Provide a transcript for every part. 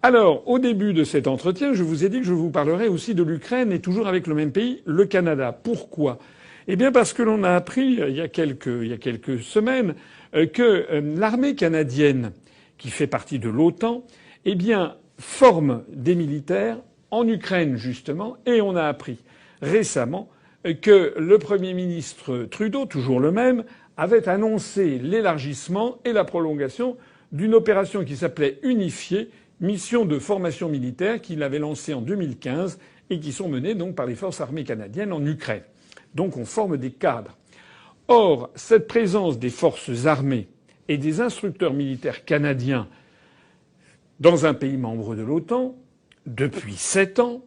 Alors, au début de cet entretien, je vous ai dit que je vous parlerai aussi de l'Ukraine et toujours avec le même pays, le Canada. Pourquoi? Eh bien parce que l'on a appris il y a quelques semaines que l'armée canadienne, qui fait partie de l'OTAN, eh bien forme des militaires en Ukraine justement, et on a appris récemment que le Premier ministre Trudeau, toujours le même, avait annoncé l'élargissement et la prolongation d'une opération qui s'appelait Unifié, mission de formation militaire qu'il avait lancée en 2015 et qui sont menées donc par les forces armées canadiennes en Ukraine. Donc on forme des cadres. Or, cette présence des forces armées et des instructeurs militaires canadiens dans un pays membre de l'OTAN, depuis 7 ans,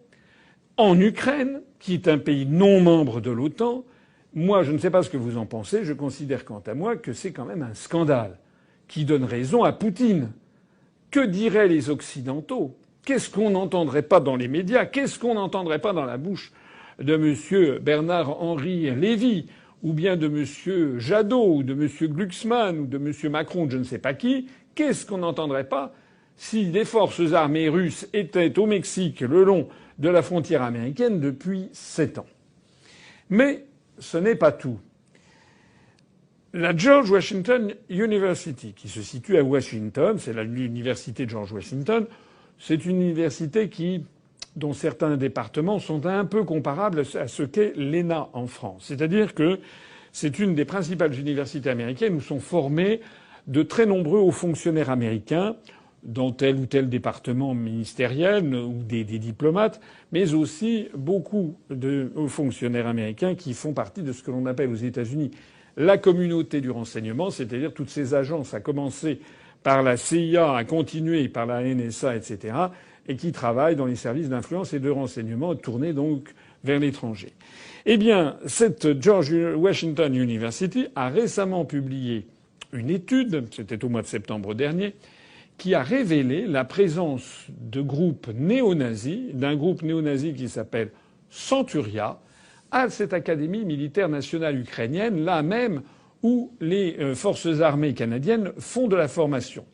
en Ukraine, qui est un pays non membre de l'OTAN, moi je ne sais pas ce que vous en pensez, je considère quant à moi que c'est quand même un scandale qui donne raison à Poutine. Que diraient les Occidentaux? Qu'est-ce qu'on n'entendrait pas dans les médias? Qu'est-ce qu'on n'entendrait pas dans la bouche de M. Bernard-Henri Lévy, ou bien de M. Jadot, ou de M. Glucksmann, ou de M. Macron, je ne sais pas qui? Qu'est-ce qu'on n'entendrait pas si les forces armées russes étaient au Mexique le long de la frontière américaine depuis 7 ans? Mais ce n'est pas tout. La George Washington University, qui se situe à Washington, c'est l'université de George Washington, c'est une université dont certains départements sont un peu comparables à ce qu'est l'ENA en France. C'est-à-dire que c'est une des principales universités américaines où sont formés de très nombreux hauts fonctionnaires américains dans tel ou tel département ministériel ou des diplomates, mais aussi beaucoup de hauts fonctionnaires américains qui font partie de ce que l'on appelle aux États-Unis la communauté du renseignement, c'est-à-dire toutes ces agences, à commencer par la CIA, à continuer par la NSA, etc., et qui travaillent dans les services d'influence et de renseignement tournés donc vers l'étranger. Eh bien, cette George Washington University a récemment publié une étude, c'était au mois de septembre dernier, qui a révélé la présence de groupes néo-nazis, d'un groupe néo-nazi qui s'appelle Centuria, à cette Académie militaire nationale ukrainienne, là même où les forces armées canadiennes font de la formation.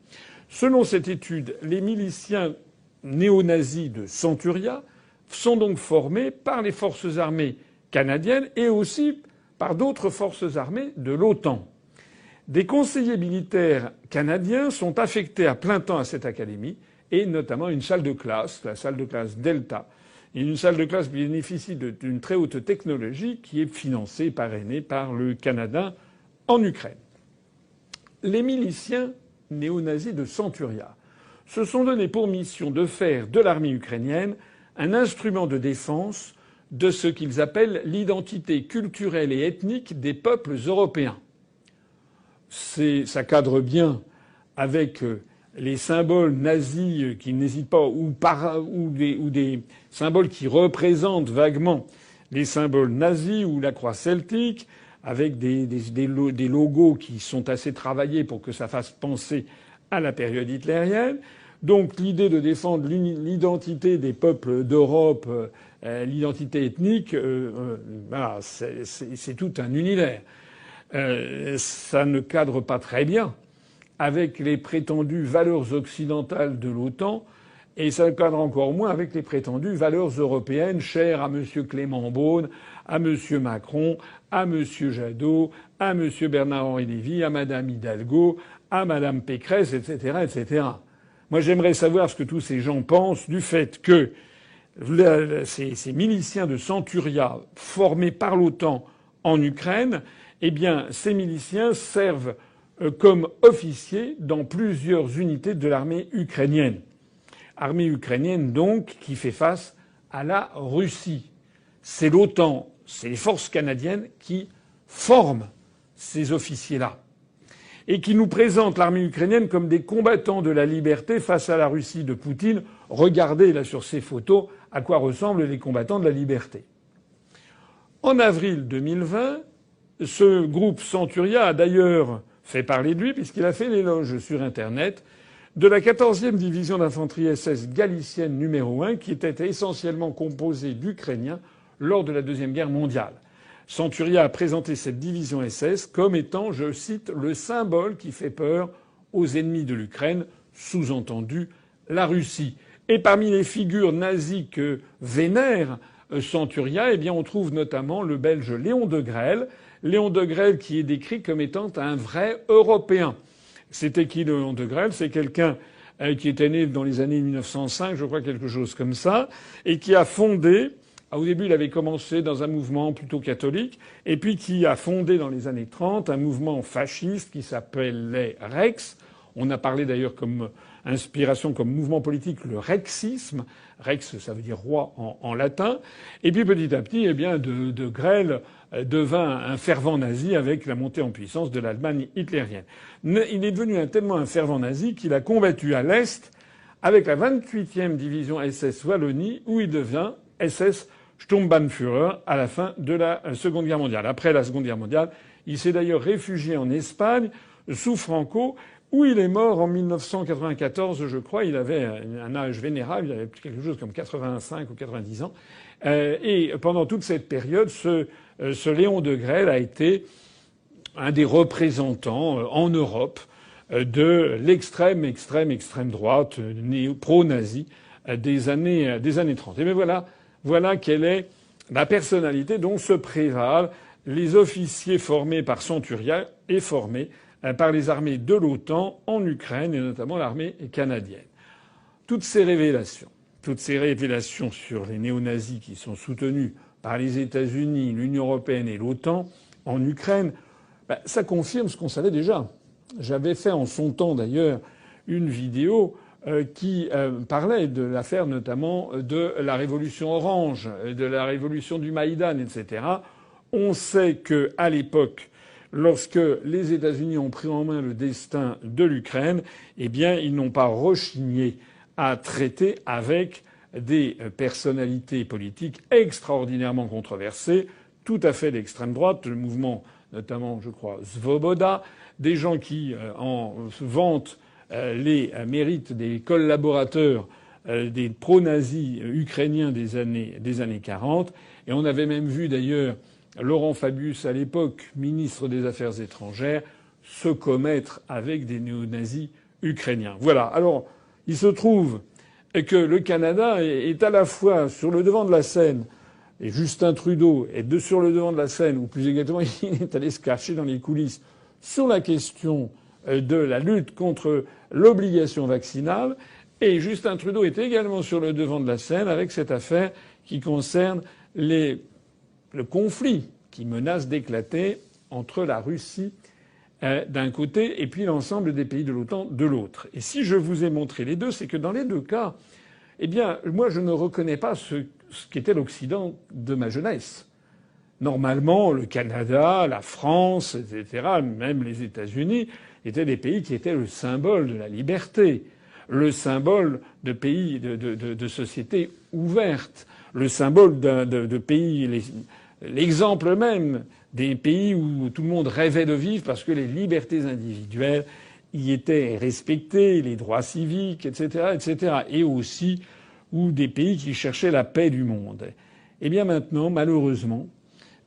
Selon cette étude, les miliciens néo-nazis de Centuria sont donc formés par les forces armées canadiennes et aussi par d'autres forces armées de l'OTAN. Des conseillers militaires canadiens sont affectés à plein temps à cette académie et notamment une salle de classe, la salle de classe Delta, une salle de classe qui bénéficie d'une très haute technologie qui est financée et parrainée par le Canada en Ukraine. Les miliciens néo-nazis de Centuria se sont donné pour mission de faire de l'armée ukrainienne un instrument de défense de ce qu'ils appellent l'identité culturelle et ethnique des peuples européens. Ça cadre bien avec les symboles nazis qui n'hésitent pas, ou des symboles qui représentent vaguement les symboles nazis ou la croix celtique, avec des logos qui sont assez travaillés pour que ça fasse penser à la période hitlérienne. Donc l'idée de défendre l'identité des peuples d'Europe, l'identité ethnique, voilà, c'est tout un univers. Ça ne cadre pas très bien avec les prétendues valeurs occidentales de l'OTAN, et ça cadre encore moins avec les prétendues valeurs européennes chères à M. Clément Beaune, à M. Macron, à M. Jadot, à M. Bernard-Henri Lévy, à Mme Hidalgo, à Mme Pécresse, etc., etc. Moi, j'aimerais savoir ce que tous ces gens pensent du fait que ces miliciens de Centuria formés par l'OTAN en Ukraine, eh bien, ces miliciens servent comme officiers dans plusieurs unités de l'armée ukrainienne. Armée ukrainienne, donc, qui fait face à la Russie. C'est l'OTAN, c'est les forces canadiennes qui forment ces officiers-là. Et qui nous présentent l'armée ukrainienne comme des combattants de la liberté face à la Russie de Poutine. Regardez là sur ces photos à quoi ressemblent les combattants de la liberté. En avril 2020, ce groupe Centuria a d'ailleurs fait parler de lui puisqu'il a fait l'éloge sur Internet de la 14e division d'infanterie SS galicienne numéro 1 qui était essentiellement composée d'Ukrainiens lors de la Deuxième Guerre mondiale. Centuria a présenté cette division SS comme étant, je cite, le symbole qui fait peur aux ennemis de l'Ukraine, sous-entendu la Russie. Et parmi les figures nazies que vénère Centuria, eh bien, on trouve notamment le Belge Léon Degrelle. Léon Degrelle qui est décrit comme étant un vrai Européen. C'était qui Léon Degrelle? C'est quelqu'un qui était né dans les années 1905, je crois, quelque chose comme ça, et qui a fondé. Au début, il avait commencé dans un mouvement plutôt catholique, et puis qui a fondé dans les années 30 un mouvement fasciste qui s'appelait Rex. On a parlé d'ailleurs comme inspiration, comme mouvement politique, le rexisme. Rex, ça veut dire roi en latin. Et puis petit à petit, eh bien, de Grelle devint un fervent nazi avec la montée en puissance de l'Allemagne hitlérienne. Il est devenu tellement un fervent nazi qu'il a combattu à l'Est avec la 28e division SS Wallonie, où il devient SS Sturmbannführer à la fin de la Seconde Guerre mondiale. Après la Seconde Guerre mondiale, il s'est d'ailleurs réfugié en Espagne sous Franco, où il est mort en 1994, je crois. Il avait un âge vénérable, il avait quelque chose comme 85 ou 90 ans. Et pendant toute cette période, ce Léon Degrelle a été un des représentants en Europe de l'extrême droite pro-nazie des années 30. Et bien voilà quelle est la personnalité dont se prévalent les officiers formés par Centuria et formés par les armées de l'OTAN en Ukraine et notamment l'armée canadienne. Toutes ces révélations sur les néo-nazis qui sont soutenus par les États-Unis, l'Union européenne et l'OTAN en Ukraine, ça confirme ce qu'on savait déjà. J'avais fait en son temps d'ailleurs une vidéo qui parlait de l'affaire notamment de la révolution orange, de la révolution du Maïdan, etc. On sait qu'à l'époque, lorsque les États-Unis ont pris en main le destin de l'Ukraine, eh bien, ils n'ont pas rechigné à traiter avec des personnalités politiques extraordinairement controversées, tout à fait d'extrême droite, le mouvement notamment, je crois, Svoboda, des gens qui en vantent les mérites des collaborateurs des pro-nazis ukrainiens des années 40. Et on avait même vu d'ailleurs Laurent Fabius, à l'époque ministre des Affaires étrangères, se commettre avec des néo-nazis ukrainiens. Voilà. Alors, il se trouve que le Canada est à la fois sur le devant de la scène, et Justin Trudeau est sur le devant de la scène, ou plus exactement, il est allé se cacher dans les coulisses sur la question de la lutte contre l'obligation vaccinale. Et Justin Trudeau est également sur le devant de la scène avec cette affaire qui concerne le conflit qui menace d'éclater entre la Russie d'un côté et puis l'ensemble des pays de l'OTAN de l'autre. Et si je vous ai montré les deux, c'est que dans les deux cas, eh bien, moi, je ne reconnais pas ce qu'était l'Occident de ma jeunesse. Normalement, le Canada, la France, etc., même les États-Unis, étaient des pays qui étaient le symbole de la liberté, le symbole de pays de sociétés ouvertes, le symbole de pays, l'exemple même des pays où tout le monde rêvait de vivre parce que les libertés individuelles y étaient respectées, les droits civiques, etc., etc., et aussi ou des pays qui cherchaient la paix du monde. Eh bien maintenant, malheureusement,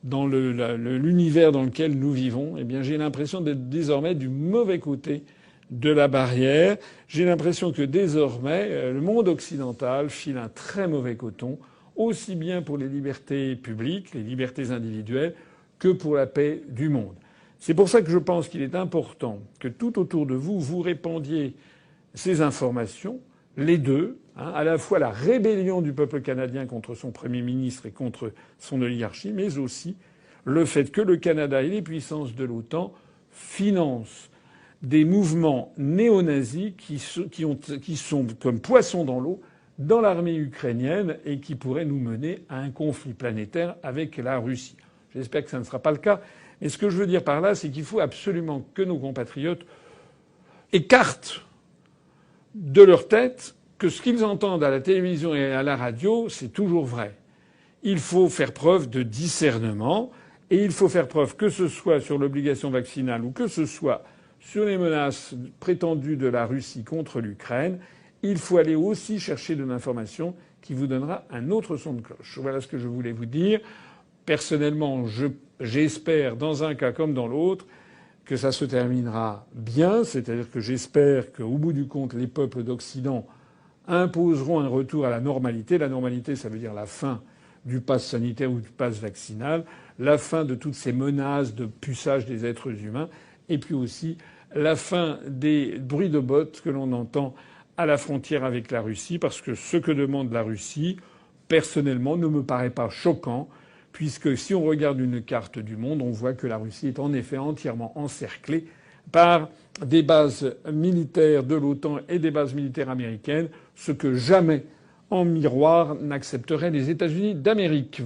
dans l'univers dans lequel nous vivons, eh bien j'ai l'impression d'être désormais du mauvais côté de la barrière. J'ai l'impression que désormais, le monde occidental file un très mauvais coton, aussi bien pour les libertés publiques, les libertés individuelles, que pour la paix du monde. C'est pour ça que je pense qu'il est important que tout autour de vous, vous répandiez ces informations, les deux, à la fois la rébellion du peuple canadien contre son Premier ministre et contre son oligarchie, mais aussi le fait que le Canada et les puissances de l'OTAN financent des mouvements néo-nazis qui sont comme poissons dans l'eau dans l'armée ukrainienne et qui pourraient nous mener à un conflit planétaire avec la Russie. J'espère que ça ne sera pas le cas. Mais ce que je veux dire par là, c'est qu'il faut absolument que nos compatriotes écartent de leur tête que ce qu'ils entendent à la télévision et à la radio, c'est toujours vrai. Il faut faire preuve de discernement et il faut faire preuve, que ce soit sur l'obligation vaccinale ou que ce soit sur les menaces prétendues de la Russie contre l'Ukraine, il faut aller aussi chercher de l'information qui vous donnera un autre son de cloche. Voilà ce que je voulais vous dire. Personnellement, j'espère, dans un cas comme dans l'autre, que ça se terminera bien. C'est-à-dire que j'espère qu'au bout du compte, les peuples d'Occident imposeront un retour à la normalité. La normalité, ça veut dire la fin du pass sanitaire ou du pass vaccinal, la fin de toutes ces menaces de puçage des êtres humains, et puis aussi la fin des bruits de bottes que l'on entend à la frontière avec la Russie, parce que ce que demande la Russie, personnellement, ne me paraît pas choquant, puisque si on regarde une carte du monde, on voit que la Russie est en effet entièrement encerclée par des bases militaires de l'OTAN et des bases militaires américaines, ce que jamais, en miroir, n'accepteraient les États-Unis d'Amérique.